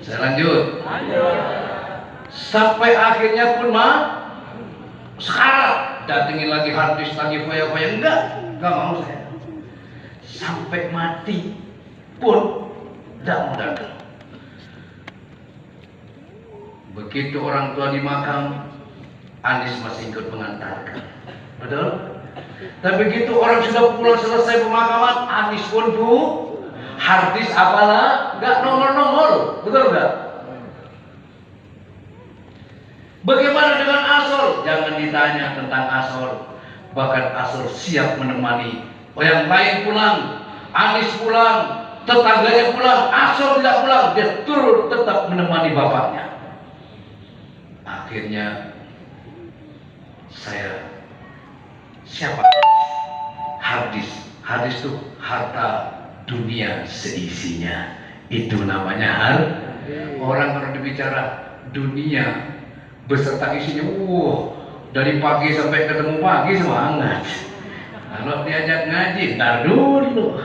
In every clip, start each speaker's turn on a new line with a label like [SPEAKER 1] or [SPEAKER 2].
[SPEAKER 1] Saya lanjut. Sampai akhirnya pun sekarat, datengin lagi harddisk lagi foya-foya, enggak mau saya. Sampai mati pun tidak mau datang. Begitu orang tua di makam, Anis masih ikut mengantarkan. Betul? Tapi begitu orang sudah pulang selesai pemakaman, Anis pun harddisk apalah, nggak nongol. Betul nggak? Bagaimana dengan Asor? Jangan ditanya tentang Asor. Bahkan Asor siap menemani. Yang lain pulang, Anis pulang, tetangganya pulang, Asor tidak pulang. Dia turun tetap menemani bapaknya. Akhirnya siapa? Harddisk itu harta dunia seisinya. Itu namanya orang kalau dibicara dunia beserta isinya, dari pagi sampai ketemu pagi semangat. Kalau diajak ngaji, ntar dulu,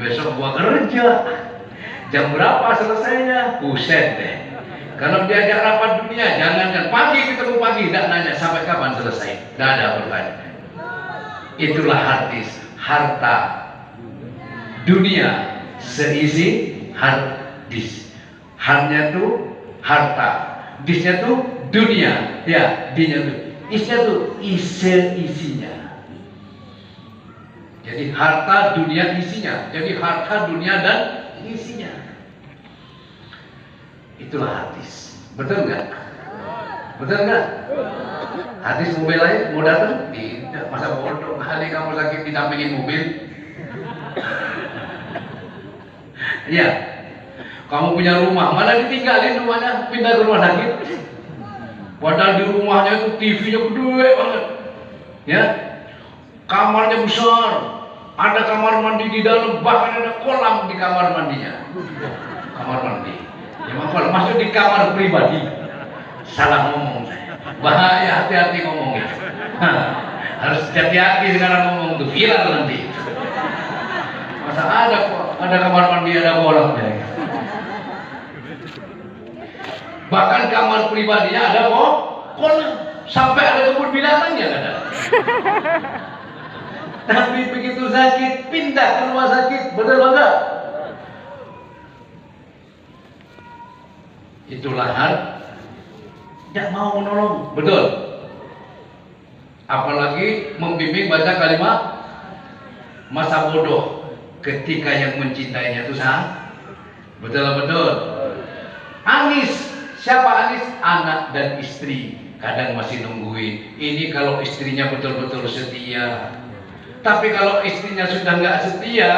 [SPEAKER 1] besok gua kerja, jam berapa selesainya, buset deh. Kalau diajak rapat dunia, jangankan pagi ketemu pagi, tidak nanya sampai kapan selesai, tidak ada pertanyaan. Itulah harddisk, harta dunia seisi harddisk. Hardnya tuh harta, disknya tuh dunia, ya, dinya tuh, isinya tuh isinya. Jadi harta dunia isinya, jadi harta dunia dan isinya. Itulah harddisk. Betul nggak? Betul nggak? Harddisk mobil lain mau datang? Tidak, masa bodoh kali kamu sakit didampingin mobil. Iya. Kamu punya rumah, mana ditinggalin rumahnya, pindah ke rumah sakit. Padahal di rumahnya itu TV-nya gede banget, ya, kamarnya besar, ada kamar mandi di dalam, bahkan ada kolam di kamar mandinya. Kamar mandi, ya masuk di kamar pribadi. Salah ngomong saya, bahaya, hati-hati ngomong itu. Harus hati-hati sekarang ngomong itu, viral nanti. Masa ada kamar mandi, ada kolamnya. Bahkan kamar pribadinya ada kolam, sampai ada kebun binatangnya ada. Tapi begitu sakit pindah ke rumah sakit, betul enggak? Itulah tidak mau menolong, betul. Apalagi membimbing baca kalimat masa bodoh ketika yang mencintainya itu betul. Anis. Siapa Anis? Anak dan istri. Kadang masih nungguin. Ini kalau istrinya betul-betul setia. Tapi kalau istrinya sudah nggak setia,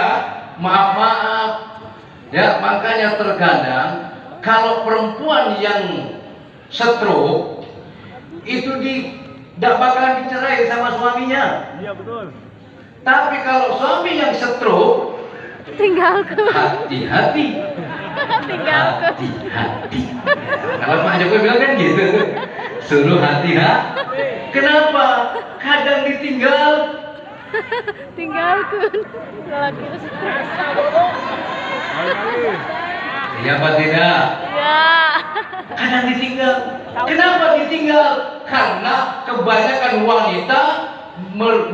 [SPEAKER 1] maaf. Ya, makanya terkadang kalau perempuan yang stroke itu tidak bakalan dicerai sama suaminya.
[SPEAKER 2] Iya betul.
[SPEAKER 1] Tapi kalau suami yang stroke,
[SPEAKER 3] tinggalkan.
[SPEAKER 1] Hati-hati.
[SPEAKER 3] Tinggalkan.
[SPEAKER 1] Hati-hati. Kalau Pak Jokowi bilang kan gitu, suruh hati-hati. Kenapa? Kadang ditinggal.
[SPEAKER 3] Tinggalkan. Lagi
[SPEAKER 1] Iya apa tidak?
[SPEAKER 3] Ya.
[SPEAKER 1] Kadang ditinggal. Kenapa ditinggal? Karena kebanyakan wanita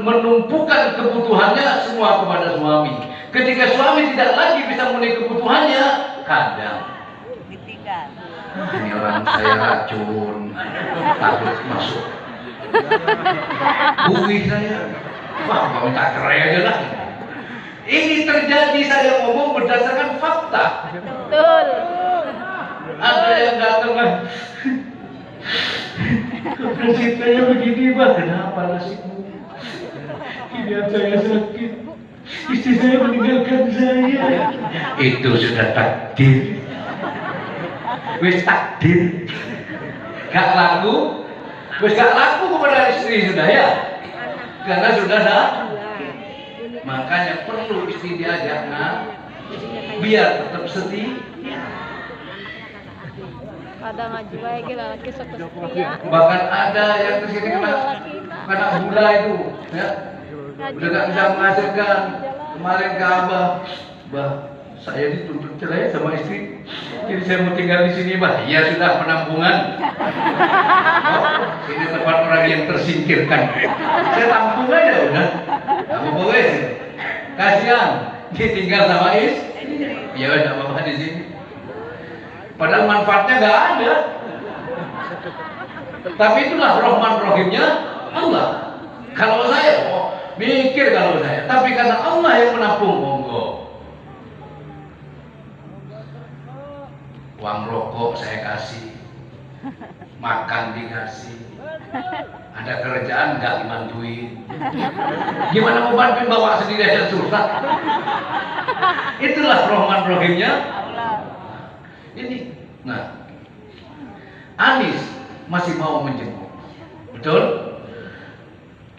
[SPEAKER 1] menumpukan kebutuhannya semua kepada suami. Ketika suami tidak lagi bisa memenuhi kebutuhannya, kadang
[SPEAKER 4] ditinggal.
[SPEAKER 1] Ini orang saya racun, takut masuk bumi saya. Wah, mau minta cerai aja lah. Ini terjadi, saya ngomong berdasarkan fakta.
[SPEAKER 3] Betul.
[SPEAKER 1] Ada yang datang lah, nasibnya begini, Pak. Kenapa nasibmu? Ini saya sakit, istri saya meninggalkan saya. Itu sudah takdir. Wis takdir. Gak laku, wis gak laku kepada istri sudah ya. Karena sudah makanya perlu istri diajak biar tetap setia.
[SPEAKER 3] Ada ngaji baik laki setia.
[SPEAKER 1] Bahkan ada yang kesini kena gula itu, ya. Udah gak bisa menghasilkan. Kemarin ke Abah, saya dituntut cerai sama istri, jadi saya mau tinggal di sini, Pak. Ya sudah, penampungan. Oh, ini tempat orang yang tersingkirkan. Saya tampung aja udah. Kamu boleh sih. Kasihan, dia tinggal sama istri. Ya udah apa-apa di sini. Padahal manfaatnya nggak ada. Tapi itulah Rahman Rahimnya Allah. Kalau saya, mikir kalau saya. Tapi karena Allah yang menampung, monggo. Uang rokok saya kasih, makan dikasih, ada kerjaan nggak dibantuin. Gimana mau bantuin, bawa sendiri aja susah. Itulah Rahman Rahimnya ini. Nah, Anis masih mau menjenguk, betul?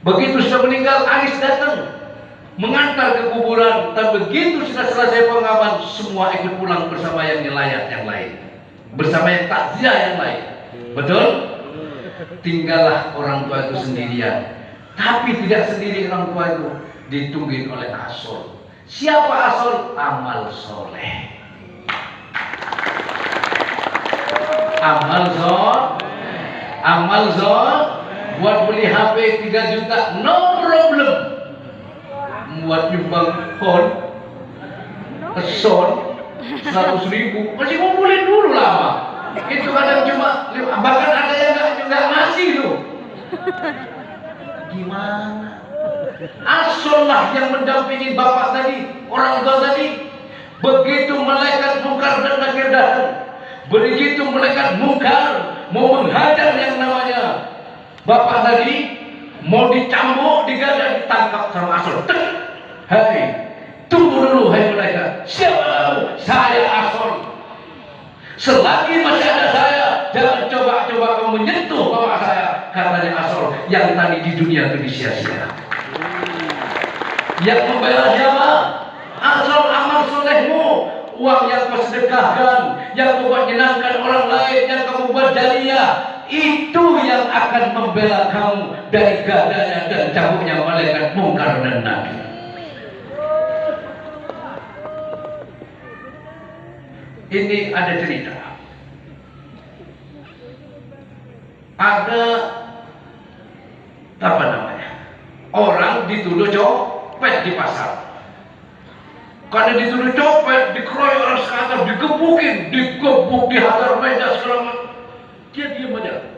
[SPEAKER 1] Begitu sudah meninggal, Anis datang mengantar ke kuburan, dan begitu sudah selesai pengaman, semua ikut pulang bersama yang nyelayat yang lain, bersama yang takziah yang lain, betul? Tinggallah orang tua itu sendirian, tapi tidak sendiri orang tua itu, ditungguin oleh Asol. Siapa Asol? Amal soleh. Amal soleh, buat beli HP 3 juta, no problem. Buat nyumbang son 100.000 masih ngumpulin dulu lama. Itu kadang cuma, bahkan ada yang nggak ngasih tuh. Gimana? Asal lah yang mendampingi bapak tadi, orang tua tadi. Begitu malaikat mungkar dan nakir datang, begitu malaikat mungkar mau menghajar yang namanya bapak tadi, mau dicambuk, digada, ditangkap sama Asal. Hai, tunggu dulu, hai malaikat. Siapa kamu? Saya Asal. Selagi masih ada saya, jangan coba-coba kamu menyentuh bapak saya. Katanya Asal, yang tadi di dunia itu disia-sia. Yang membela siapa? Asal amal solehmu, uang yang kau sedekahkan, yang kau buat menyenangkan orang lain, yang kamu buat jariah, itu yang akan membela kamu dari gadanya dan cabutnya malaikat mungkar dan nakir. Ini ada cerita. Ada apa namanya? Orang dituduh copet di pasar. Karena dituduh copet, dikeroyok orang sekadar, digebuk, dihajar meja segala macam. Dia diam aja.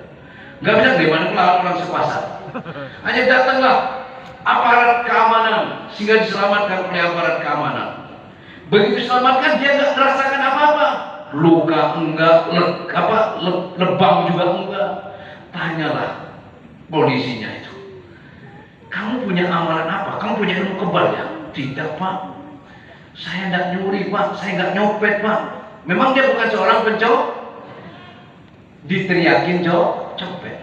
[SPEAKER 1] Gak bisa gimana melawan orang sepasar. Hanya datanglah aparat keamanan sehingga diselamatkan oleh aparat keamanan. Begitu diselamatkan, dia nggak merasakan apa-apa, luka enggak, lebam juga enggak. Tanyalah polisinya itu, kamu punya amalan apa? Kamu punya ilmu kebal ya? Tidak, Pak. Saya nggak nyuri, Pak. Saya nggak nyopet, Pak. Memang dia bukan seorang pencopet. Diteriakin copet.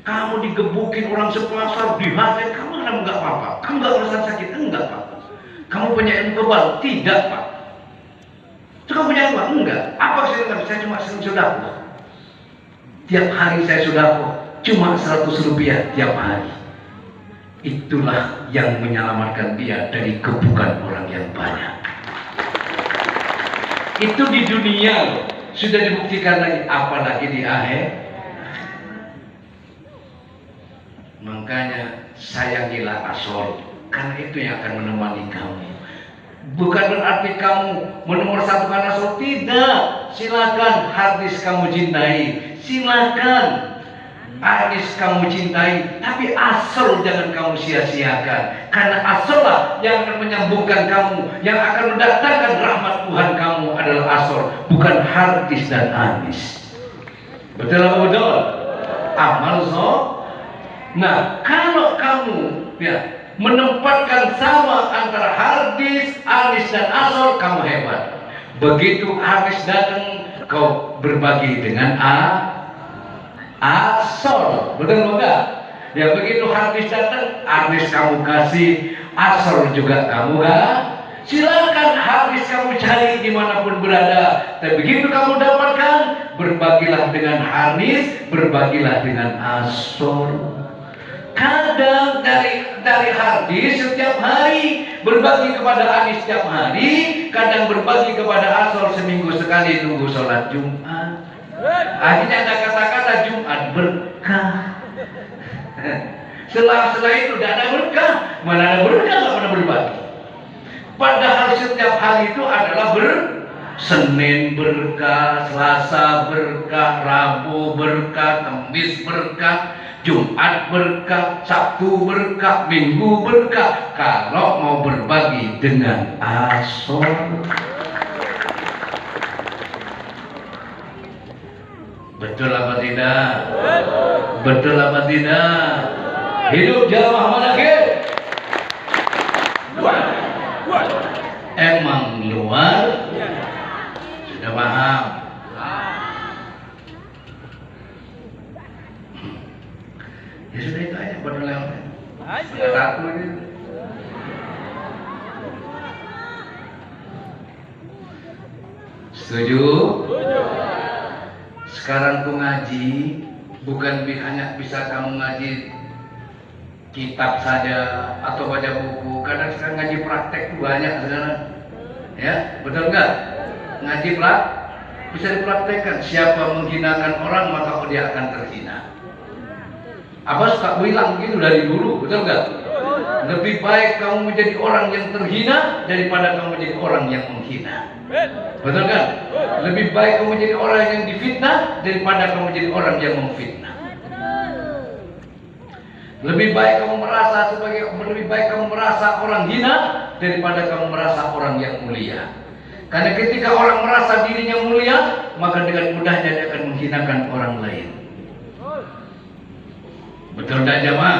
[SPEAKER 1] Kamu digebukin orang sepasar, dihajar, kamu nggak apa-apa. Kamu nggak merasa sakit? Enggak, Pak. Kamu punya ilmu kebal? Tidak, Pak. Itu kamu punya ilmu? Enggak. Apa sih? Saya cuma sering sodako. Tiap hari saya sodako, cuma 100 rupiah tiap hari. Itulah yang menyelamatkan dia dari gebukan orang yang banyak. Itu di dunia loh. Sudah dibuktikan lagi, apalagi di akhir. Makanya sayangilah Asal, karena itu yang akan menemani kamu. Bukan berarti kamu menomorsatukan Asal, tidak. Silakan hadis kamu cintai, silakan Anis kamu cintai, tapi Asal jangan kamu sia-siakan. Karena Asal lah yang akan menyambungkan kamu, yang akan mendatangkan rahmat Tuhan kamu adalah Asal, bukan hadis dan Anis. Betul apa betul? Amal soleh. Nah, kalau kamu ya menempatkan sama antara hadis, Anis dan Asal, kamu hebat. Begitu Anis datang, kau berbagi dengan Asal, betul enggak? Ya begitu hadis datang, Anis kamu kasih, Asal juga kamu silakan hadis kamu cari dimanapun berada. Tapi begitu kamu dapatkan, berbagilah dengan Anis, berbagilah dengan Asal. Kadang dari Hardi setiap hari, berbagi kepada Ani setiap hari, kadang berbagi kepada Asor seminggu sekali tunggu sholat Jumat. Akhirnya ada kata-kata Jumat berkah. Setelah itu tidak ada berkah. Mana ada berkah, tidak pernah berbagi. Padahal setiap hari itu adalah Senin berkah, Selasa berkah, Rabu berkah, Kamis berkah, Jumat berkah, Sabtu berkah, Minggu berkah. Kalau mau berbagi dengan Asor. Betul apa tidak? Betul apa tidak? Hidup jamaah manakib? Emang luar? Sudah paham? Ya sudah itu aja pada lewat. Sudah takut ini. Setuju? Sekarang tuh ngaji bukan hanya bisa kamu ngaji kitab saja atau baca buku. Kadang sekarang ngaji praktek tuh banyak sekarang. Ya, betul nggak? Ngaji bisa dipraktekkan. Siapa menghinakan orang maka dia akan terhina. Apa suka bilang gitu dari dulu, betul nggak? Lebih baik kamu menjadi orang yang terhina daripada kamu menjadi orang yang menghina. Betul kan? Lebih baik kamu menjadi orang yang difitnah daripada kamu menjadi orang yang memfitnah. Lebih baik kamu merasa orang hina daripada kamu merasa orang yang mulia. Karena ketika orang merasa dirinya mulia, maka dengan mudahnya dia akan menghinakan orang lain. Betul tak jamaah?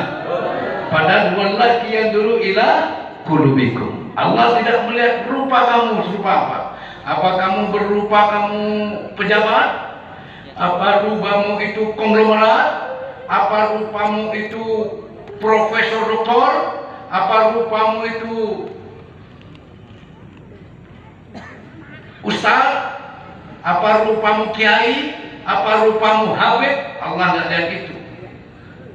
[SPEAKER 1] Padahal wallahi yang dulu ila qulubikum. Allah tidak melihat rupa kamu serupa apa. Apa kamu pejabat? Apa rupamu itu konglomerat? Apa rupamu itu profesor doktor? Apa rupamu itu ustaz? Apa rupamu kiai? Apa rupamu habib? Allah tidak lihat itu.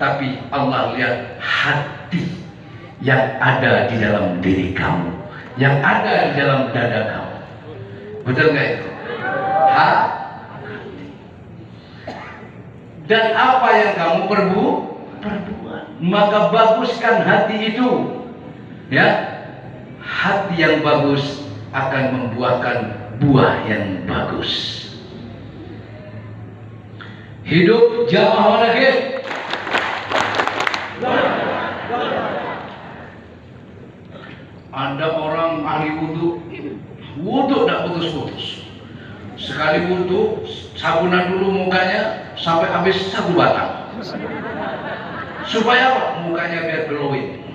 [SPEAKER 1] Tapi Allah lihat hati yang ada di dalam diri kamu, yang ada di dalam dada kamu. Betul nggak itu? Dan apa yang kamu perbuat, maka baguskan hati itu. Ya, hati yang bagus akan membuahkan buah yang bagus. Hidup jamaah manakib. Ada orang ahli wudhu tak putus-putus. Sekali wudhu, sabunan dulu mukanya sampai habis sabu batang. Supaya apa? Mukanya biar glowing.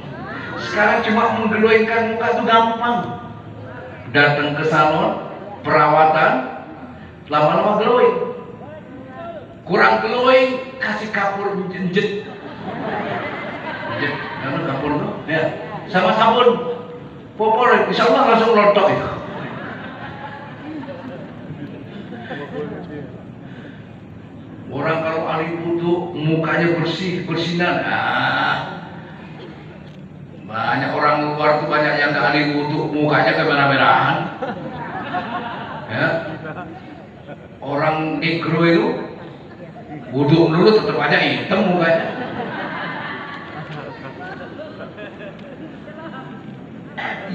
[SPEAKER 1] Sekarang cuma mengglowingkan muka itu gampang. Datang ke salon, perawatan, lama-lama glowing. Kurang glowing, kasih kapur jenjet. Karena kapur itu, ya, sama sabun popor, insya Allah langsung lotok itu. Orang kalau ahli wudhu mukanya bersinan. Banyak orang luar tuh banyak yang ahli wudhu mukanya kemerah-merahan. Ya. Orang negro itu wudhu dulu tetap aja hitam mukanya.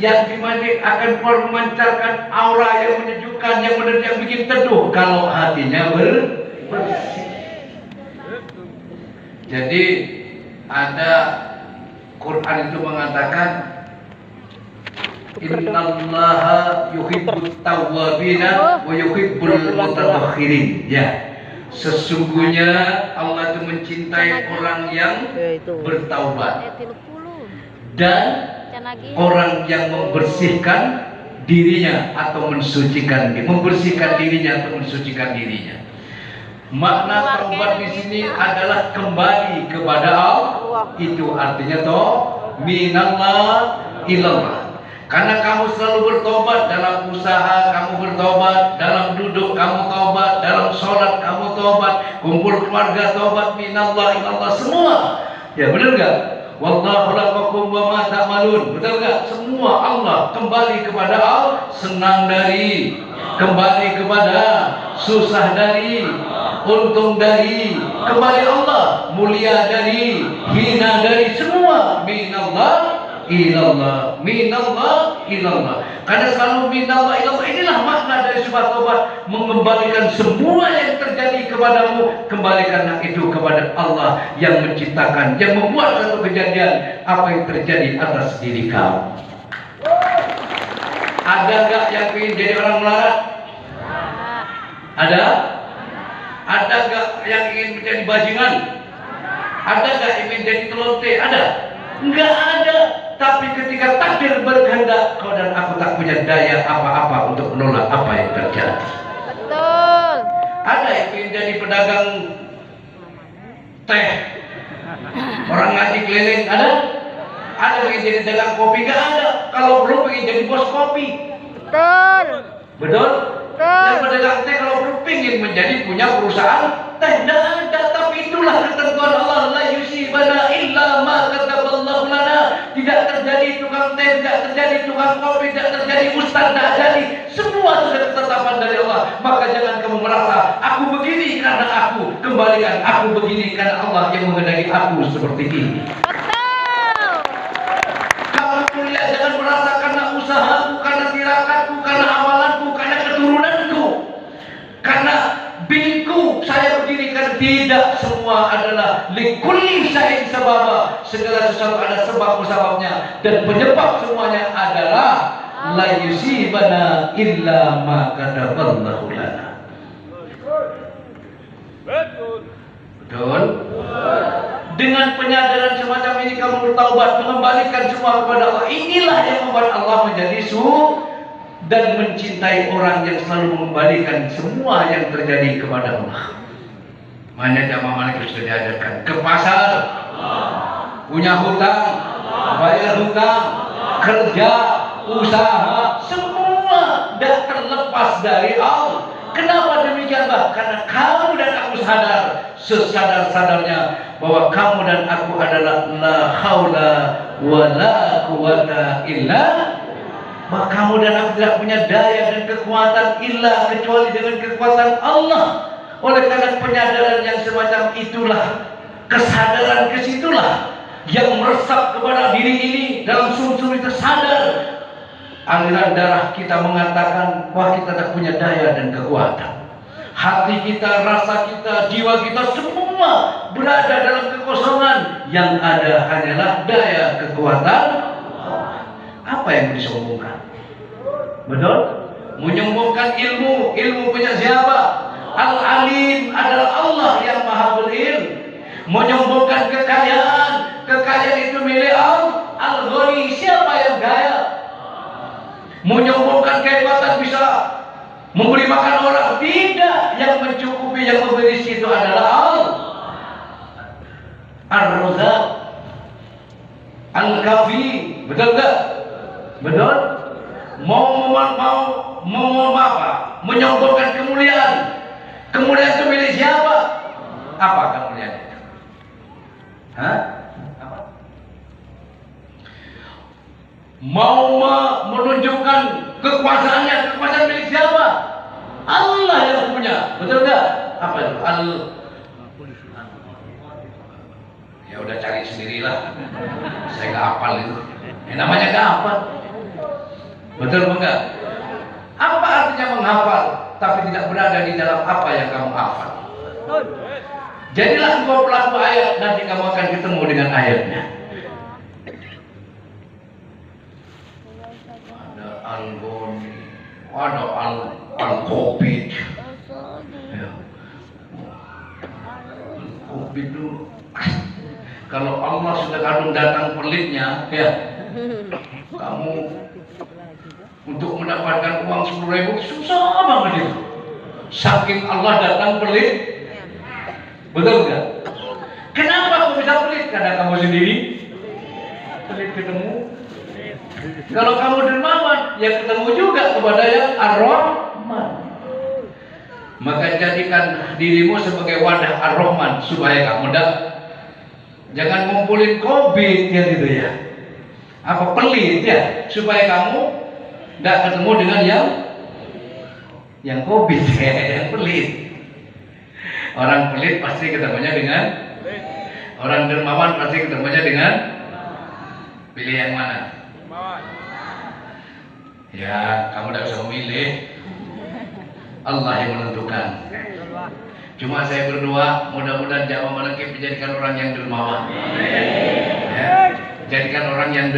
[SPEAKER 1] Yang dimana akan memancarkan aura yang menyejukkan, yang bikin teduh kalau hatinya bersih. Jadi ada Quran itu mengatakan innallaha yuhibbut tawwabina wa yuhibbul mutatahhirin. Ya. Sesungguhnya Allah itu mencintai orang yang bertaubat dan orang yang membersihkan dirinya atau mensucikan dirinya. Makna taubat di sini adalah kembali kepada Allah. Itu artinya minallah ilallah. Karena kamu selalu bertobat dalam usaha, kamu bertobat dalam duduk, kamu tobat dalam sholat, kamu tobat kumpul keluarga, tobat minallah ilallah semua. Ya benar nggak? Wallahu khalaqakum wa ma ta'malun. Betul nggak? Semua Allah kembali kepada Allah, senang dari, kembali kepada susah dari, untung dari, kembali Allah, mulia dari, hina dari, semua minallah ilallah, minallah ilallah. Karena selalu minallah ilallah, inilah makna dari sebuah taubat, mengembalikan semua yang terjadi kepadamu, kembalikanlah itu kepada Allah yang menciptakan, yang membuat satu kejadian. Apa yang terjadi atas diri kamu? Ada gak yang ingin jadi orang melarat? Ada? Ada gak yang ingin menjadi bajingan? Ada gak yang ingin jadi telonte? Ada? Enggak ada. Tapi ketika takdir berkehendak, kau dan aku tak punya daya apa-apa untuk menolak apa yang terjadi.
[SPEAKER 3] Betul.
[SPEAKER 1] Ada yang ingin jadi pedagang teh, orang ngaji keliling? Ada? Ada yang ingin jadi pedagang kopi? Enggak ada. Kalau belum ingin jadi bos kopi.
[SPEAKER 3] Betul.
[SPEAKER 1] Betul?
[SPEAKER 3] Betul.
[SPEAKER 1] Yang pedagang teh kalau belum ingin menjadi punya perusahaan teh, tidak ada. Tapi itulah ketentuan Allah, la yusibana illa ma kataballahu lana. Tidak terjadi tukang teh, tidak terjadi tukang kopi, tidak terjadi ustaz, tidak jadi. Semua sudah ketetapan dari Allah. Maka jangan kamu merasa aku begini karena aku, kembalikan aku begini karena Allah yang menghendaki aku seperti ini.
[SPEAKER 3] Betul.
[SPEAKER 1] Kamu mulia, jangan merasa karena usahaku, karena tirakatku, karena amalanku, karena keturunanku, karena binku saya begini. Kan tidak, semua adalah likulli syai'in sababa. Segala sesuatu ada sebab-sebabnya, dan penyebab semuanya adalah la yusibana illa ma kataballahu lana. Betul? Dengan penyadaran semacam ini kamu bertaubat, mengembalikan semua kepada Allah. Inilah yang membuat Allah menjadi dan mencintai orang yang selalu mengembalikan semua yang terjadi kepada Allah. Makanya jamaah Malik sudah diajarkan ke pasar, punya hutang, bayar hutang, kerja, usaha, semua tidak terlepas dari Allah. Kenapa demikian, Bah? Karena kamu dan aku sadar, sesadar-sadarnya, bahwa kamu dan aku adalah la haula wa la quwata illa, bahwa kamu dan aku tidak punya daya dan kekuatan illa kecuali dengan kekuatan Allah. Oleh karena penyadaran yang semacam itulah, kesadaran kesitulah yang meresap kepada diri ini, dalam sumber itu sadar. Aliran darah kita mengatakan bahwa kita tak punya daya dan kekuatan. Hati kita, rasa kita, jiwa kita semua berada dalam kekosongan. Yang ada hanyalah daya kekuatan. Apa yang disombongkan? Betul? Menyombongkan ilmu. Ilmu punya siapa? Al-Alim adalah Allah yang maha berilmu. Menyombongkan kekayaan. Kekayaan itu milik Allah. Al-Ghani, siapa yang kaya? Menyombongkan kehebatan bisa memberi makan orang, tidak. Yang mencukupi, yang memberi itu adalah Allah. Ar-Razzaq, Al-Kafi. Betul enggak? Betul? Mau apa? Menyombongkan kemuliaan. Kemuliaan itu milik siapa? Apa kemuliaan itu? Hah? Mau menunjukkan kekuasaannya, kekuasaan milik siapa? Allah yang punya. Betul enggak? Apa itu? Ya udah cari sendirilah. Saya nggak hafal itu. Namanya nggak hafal. Betul enggak? Apa artinya menghafal tapi tidak berada di dalam apa yang kamu hafal? Jadilah engkau pelaku ayat, nanti kamu akan ketemu dengan ayatnya. Al-Ghani, ada Al-Covid. Ya. Covid itu, kalau Allah sudah kadung datang pelitnya, ya, kamu untuk mendapatkan uang 10.000 susah banget itu. Saking Allah datang pelit. Betul enggak? Kenapa kamu bisa pelit? Karena kamu sendiri pelit ketemu. Kalau kamu dermawan, ya ketemu juga kepada yang Ar-Rahman. Maka jadikan dirimu sebagai wadah Ar-Rahman supaya kamu Jangan ngumpulin COVID ya gitu ya. Apa pelit ya, supaya kamu nggak ketemu dengan yang COVID ya, yang pelit. Orang pelit pasti ketemunya dengan, orang dermawan pasti ketemunya dengan, pilih yang mana? Ya, kamu tidak bisa memilih. Allah yang menentukan. Cuma saya berdoa, mudah-mudahan Jawa Malakib menjadikan orang yang dermawan. Ya, jadikan orang yang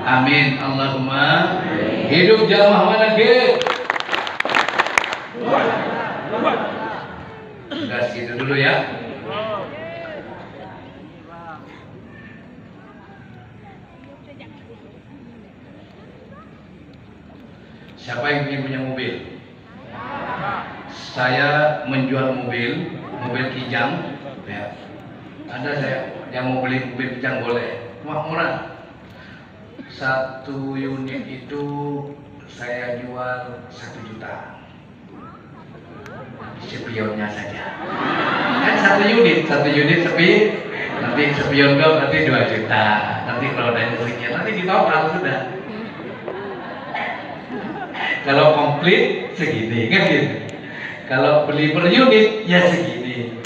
[SPEAKER 1] amin. Allahumma hidup Jawa Malakib. Sudah segitu dulu ya. Siapa yang ingin punya mobil? Saya menjual mobil Kijang. Ya. Ada saya yang mau beli mobil Kijang boleh, murah. Satu unit itu saya jual 1 juta. Spionnya saja. Kan satu unit sepi. Nanti spion dong, nanti 2 juta. Nanti kalau ada sekian, nanti di total sudah. Kalau komplit segini kan gitu. Kalau beli per unit ya segini.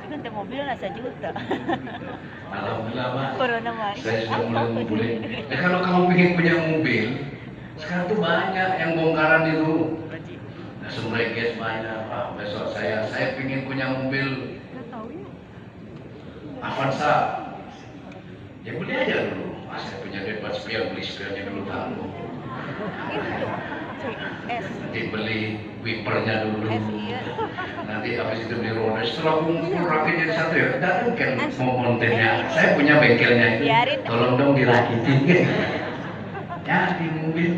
[SPEAKER 3] Kan mobil lah 1 juta.
[SPEAKER 1] Alhamdulillah Pak.
[SPEAKER 3] Corona mah.
[SPEAKER 1] Saya sudah mulai ngumpulin. Kalau kamu pengen punya mobil, sekarang tuh banyak yang bongkaran itu. Langsung gas banyak Pak. Besok saya pengen punya mobil Avanza. Ya beli aja dulu. Saya punya duit buat spion, beli spionnya dulu dulu. Nanti beli wipernya dulu. Nanti habis itu beli roda. Setelah kumpul rakit jadi satu ya, datang kan mau montirnya. Saya punya bengkelnya itu. Tolong dong dirakitin kan. Ya di mobil.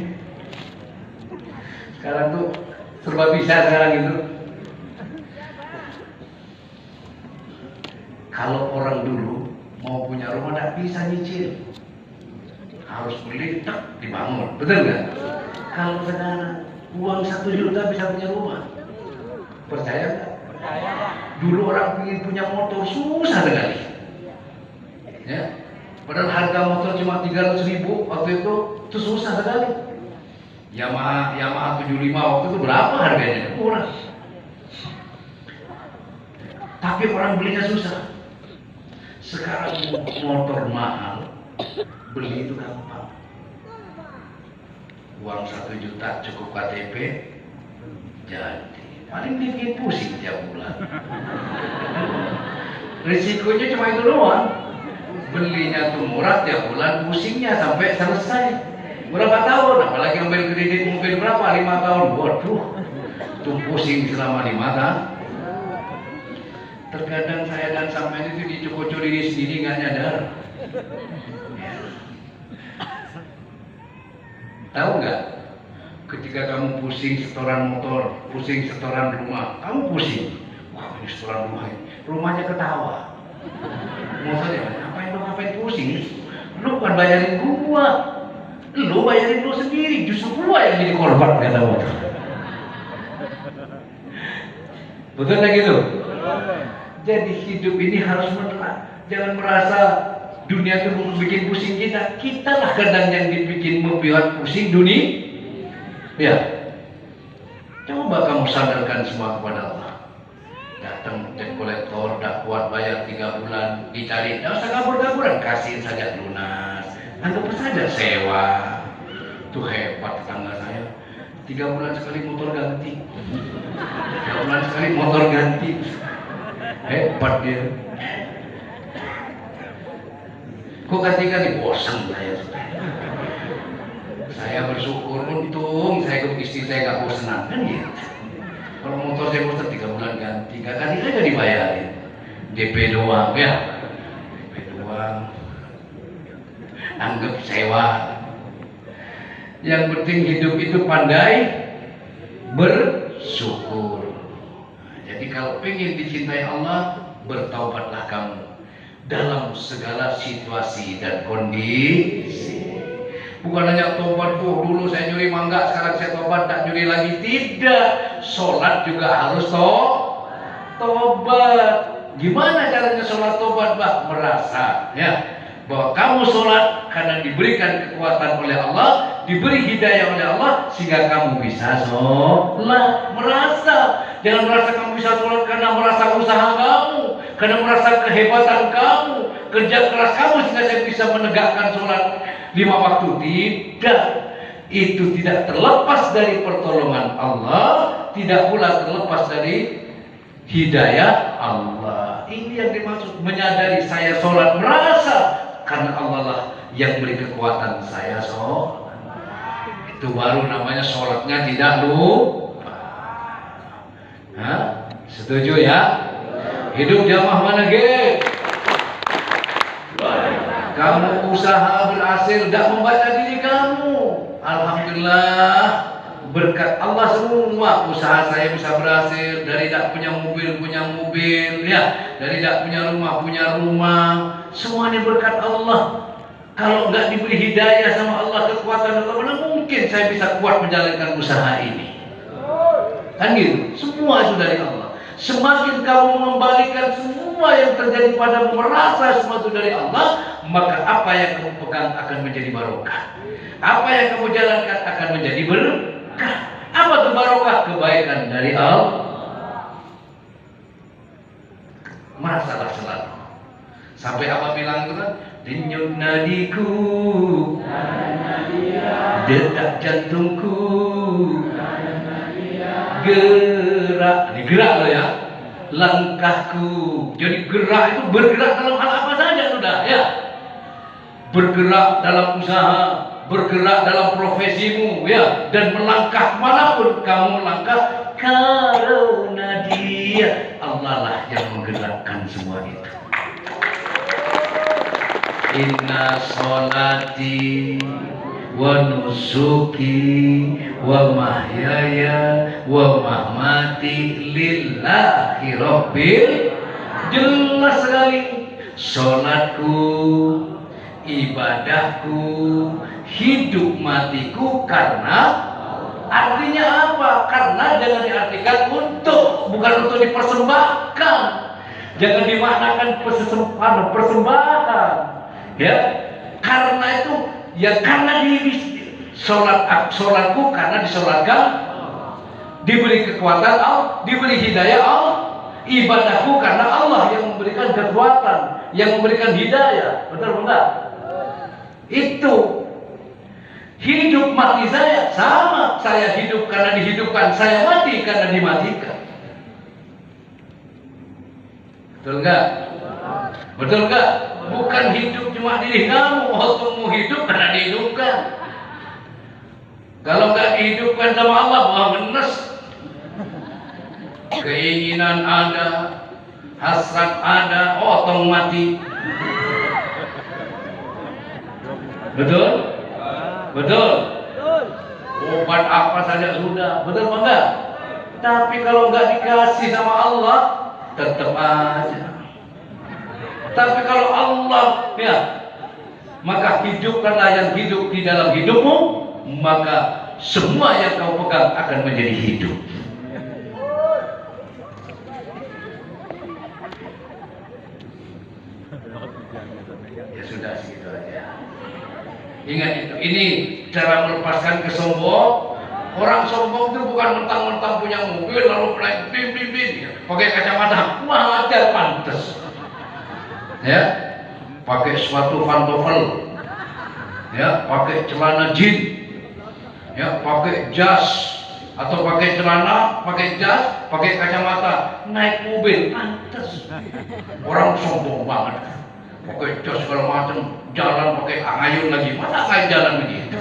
[SPEAKER 1] Sekarang tuh serba bisa sekarang itu. Kalau orang dulu mau punya rumah tidak bisa nyicil, harus beli tak dibangun, betul nggak? Kalau sekarang uang 1 juta bisa punya rumah, percaya nggak? Dulu orang ingin punya motor susah sekali, ya. Padahal harga motor cuma 300.000 waktu itu susah sekali. Yamaha 75 waktu itu berapa harganya? Murah. Tapi orang belinya susah. Sekarang motor mahal, beli itu gampang. Uang 1 juta cukup KTP, jadi paling bikin pusing tiap bulan. Risikonya cuma itu doang. Belinya tuh murah tiap bulan, pusingnya sampai selesai. Berapa tahun? Apalagi ambil kredit mobil berapa? 5 tahun. Waduh, tuh pusing selama 5 tahun. Terkadang saya dan sampai itu dicukur diri sendiri nggak nyadar. Ya. Tahu nggak? Ketika kamu pusing setoran motor, pusing setoran rumah, kamu pusing. Wah ini setoran rumah ini. Rumahnya ketawa. Motornya, ngapain pusing? Lu kan bayarin gua, lu bayarin lu sendiri. Justru gua yang jadi korban kata motor. Betul nggak gitu? Jadi hidup ini harus menerap. Jangan merasa dunia itu bikin pusing kita. Kita lah kadang yang dibikin membuat pusing dunia. Ya. Coba kamu sadarkan semua kepada Allah. Datang debt kolektor, tidak kuat bayar 3 bulan, dicari, tidak usah kabur-kaburan, kasih saja lunas. Anggap saja sewa. Tuh hebat tetangga saya. 3 bulan sekali motor ganti. 3 bulan sekali motor ganti. Hebat dia. Kok ganti-ganti bosan saya. Saya bersyukur untung saya ikut istri saya gak bosan kan gitu. Kalau motor saya bosan 3 bulan ganti, gak ganti aja dibayarin. DP doang ya. DP doang. Anggap sewa. Yang penting hidup itu pandai bersyukur. Jadi kalau ingin dicintai Allah, bertaubatlah kamu dalam segala situasi dan kondisi. Bukan hanya tobat, dulu saya nyuri mangga, sekarang saya tobat, tak nyuri lagi. Tidak. Sholat juga harus tobat. Gimana caranya sholat tobat, Pak? Merasa, ya, bahwa kamu sholat karena diberikan kekuatan oleh Allah, diberi hidayah oleh Allah, sehingga kamu bisa sholat. Merasa. Jangan merasa kamu bisa sholat karena merasa usaha kamu, karena merasa kehebatan kamu, kerja keras kamu sehingga saya bisa menegakkan sholat 5 waktu. Tidak. Itu tidak terlepas dari pertolongan Allah, tidak pula terlepas dari hidayah Allah. Ini yang dimaksud menyadari saya sholat, merasa karena Allah lah yang beri kekuatan saya sholat. Itu baru namanya sholatnya tidak lupa. Hah? Setuju ya? Hidup jamaah mana ge? Kamu usaha berhasil, tidak membaca diri kamu. Alhamdulillah, berkat Allah semua usaha saya bisa berhasil. Dari tidak punya mobil, ya. Dari tidak punya rumah. Semuanya berkat Allah. Kalau nggak diberi hidayah sama Allah, kekuatan Allah, mana mungkin saya bisa kuat menjalankan usaha ini. Kan gitu, semua itu dari Allah. Semakin kamu mengembalikan semua yang terjadi padamu, merasa semua itu dari Allah, maka apa yang kamu pegang akan menjadi barokah. Apa yang kamu jalankan akan menjadi berkah. Apa itu barokah? Kebaikan dari Allah. Merasalah selalu. Sampai apa bilang itu kan? Denyut nadiku, detak jantungku, gerak, ini gerak loh ya, langkahku. Jadi gerak itu bergerak dalam hal apa saja sudah ya. Bergerak dalam usaha, bergerak dalam profesimu ya, dan melangkah manapun kamu langkah, karena Dia Allah lah yang menggerakkan semua itu. Inna sholati wa nusuki wa mahyaya wa mamati lillahi rabbil. Jelas sekali, sholatku, ibadahku, hidup matiku karena. Artinya apa? Karena jangan diartikan untuk, bukan untuk dipersembahkan. Jangan dimaknakan persembahan. Ya, karena itu, ya karena sholatku karena disolatkan, diberi kekuatan Allah, diberi hidayah Allah. Ibadahku karena Allah yang memberikan kekuatan, yang memberikan hidayah. Betul enggak? Itu. Hidup mati saya sama. Saya hidup karena dihidupkan, saya mati karena dimatikan. Betul enggak? Betul enggak? Bukan hidup cuma diri kamu, waktumu hidup karena dihidupkan. Kalau enggak dihidupkan sama Allah, wah ngenes. Keinginan ada, hasrat ada, otong mati. Betul? Betul? Obat apa saja sudah, betul apa enggak? Tapi kalau enggak dikasih sama Allah, tetap aja. Tapi kalau Allah, ya, maka hidupkanlah yang hidup di dalam hidupmu, maka semua yang kau pegang akan menjadi hidup. Ya sudah segitu aja. Ingat itu. Ini cara melepaskan kesombongan. Orang sombong itu bukan mentang-mentang punya mobil lalu bim, pakai kacamata, wajar pantas. Ya, pakai suatu pantofel, ya, pakai celana jeans, ya, pakai jas, atau pakai celana, pakai jas, pakai kacamata, naik mobil, pantas. Orang sombong banget, pakai jas segala macam, jalan pakai angayun lagi, mana kayak jalan begitu?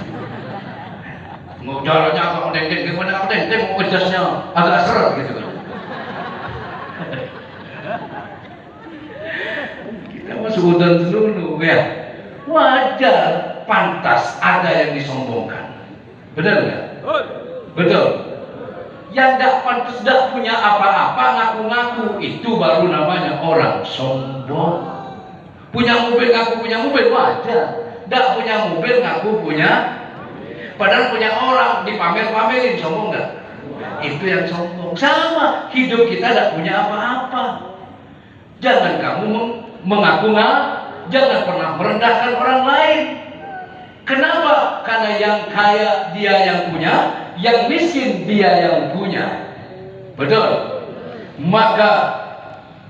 [SPEAKER 1] Mau jalannya agak mendeng-deng, gimana mendeng-deng, mau jasnya agak seret gitu kan? Suudan dulu ya, wajar, pantas ada yang disombongkan, benar nggak? Betul. Yang tidak pantas, tidak punya apa-apa, ngaku-ngaku, itu baru namanya orang sombong. Punya mobil, ngaku punya mobil, wajar. Nggak punya mobil ngaku punya, padahal punya orang dipamer-pamerin, sombong nggak? Itu yang sombong. Sama, hidup kita nggak punya apa-apa. Jangan kamu mengaku jangan pernah merendahkan orang lain. Kenapa? Karena yang kaya dia yang punya, yang miskin dia yang punya. Betul. Maka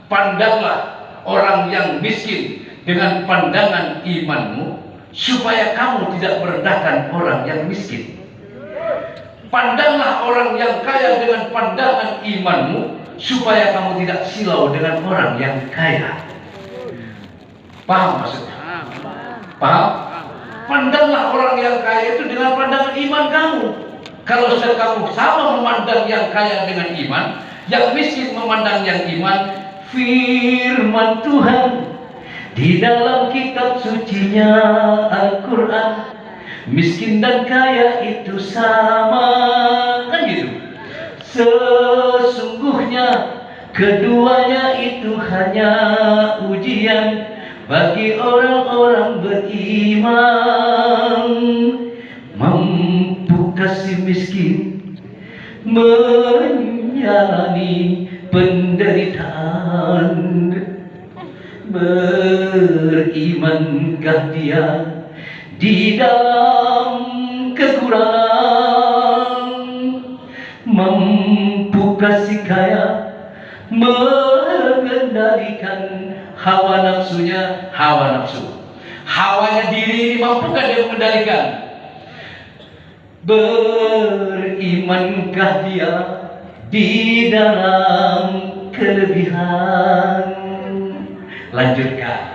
[SPEAKER 1] pandanglah orang yang miskin dengan pandangan imanmu, supaya kamu tidak merendahkan orang yang miskin. Pandanglah orang yang kaya dengan pandangan imanmu, supaya kamu tidak silau dengan orang yang kaya. Paham maksudnya? Paham? Pandanglah orang yang kaya itu dengan pandangan iman kamu. Kalau sudah kamu sama memandang yang kaya dengan iman, yang miskin memandang yang iman, firman Tuhan di dalam kitab sucinya Al-Quran, miskin dan kaya itu sama, kan gitu. Sesungguhnya keduanya itu hanya ujian bagi orang-orang beriman. Mampukah si miskin menjalani penderitaan? Berimankah dia di dalam kekurangan? Mampukah si kaya mengendalikan hawa nafsunya? Hawa nafsu, hawanya diri ini mampukah dia mengendalikan? Berimankah dia di dalam kelebihan? Lanjutkan.